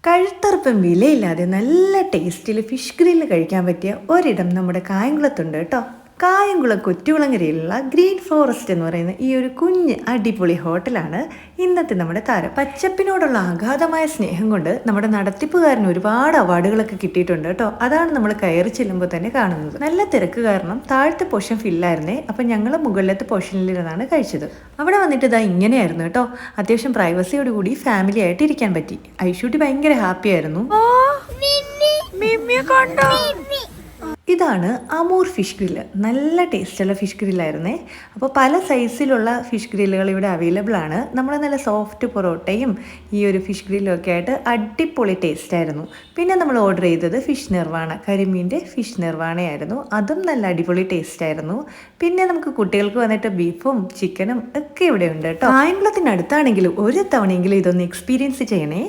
കഴുത്തറുപ്പം വിലയില്ലാതെ നല്ല ടേസ്റ്റിൽ fish grill കഴിക്കാൻ പറ്റിയ ഒരിടം നമ്മുടെ കായംകുളത്തുണ്ട് കേട്ടോ. കായംകുളം കൊറ്റുകുളങ്ങരയിലുള്ള ഗ്രീൻ ഫോറസ്റ്റ് എന്ന് പറയുന്ന ഈ ഒരു കുഞ്ഞ് അടിപൊളി ഹോട്ടലാണ് ഇന്നത്തെ നമ്മുടെ താരം. പച്ചപ്പിനോടുള്ള അഗാധമായ സ്നേഹം കൊണ്ട് നമ്മുടെ നടത്തിപ്പുകാരന് ഒരുപാട് അവാർഡുകളൊക്കെ കിട്ടിയിട്ടുണ്ട് കേട്ടോ. അതാണ് നമ്മൾ കയറി ചെല്ലുമ്പോൾ തന്നെ കാണുന്നത്. നല്ല തിരക്ക് കാരണം താഴത്തെ പോർഷൻ ഫില്ലായിരുന്നേ. അപ്പം ഞങ്ങൾ മുകളിലത്തെ പോർഷനിലിരുന്നാണ് കഴിച്ചത്. അവിടെ വന്നിട്ട് ഇതാ ഇങ്ങനെയായിരുന്നു കേട്ടോ. അത്യാവശ്യം പ്രൈവസിയോടുകൂടി ഫാമിലി ആയിട്ട് ഇരിക്കാൻ പറ്റി. ഐഷൂട്ടി ഭയങ്കര ഹാപ്പി ആയിരുന്നു. ഇതാണ് അമൂർ ഫിഷ് ഗ്രില്ല്. നല്ല ടേസ്റ്റുള്ള ഫിഷ് ഗ്രില്ലായിരുന്നേ. അപ്പോൾ പല സൈസിലുള്ള ഫിഷ് ഗ്രില്ലുകൾ ഇവിടെ അവൈലബിൾ ആണ്. നമ്മൾ നല്ല സോഫ്റ്റ് പൊറോട്ടയും ഈ ഒരു ഫിഷ് ഗ്രില്ലും ഒക്കെ ആയിട്ട് അടിപൊളി ടേസ്റ്റ് ആയിരുന്നു. പിന്നെ നമ്മൾ ഓർഡർ ചെയ്തത് ഫിഷ് നിർവാണ, കരിമീൻ്റെ ഫിഷ് നിർവാണയായിരുന്നു. അതും നല്ല അടിപൊളി ടേസ്റ്റ് ആയിരുന്നു. പിന്നെ നമുക്ക് കുട്ടികൾക്ക് വന്നിട്ട് ബീഫും ചിക്കനും ഒക്കെ ഇവിടെ ഉണ്ട് കേട്ടോ. കായംകുളത്തിനടുത്താണെങ്കിലും ഒരു തവണയെങ്കിലും ഇതൊന്ന് എക്സ്പീരിയൻസ് ചെയ്യണേ.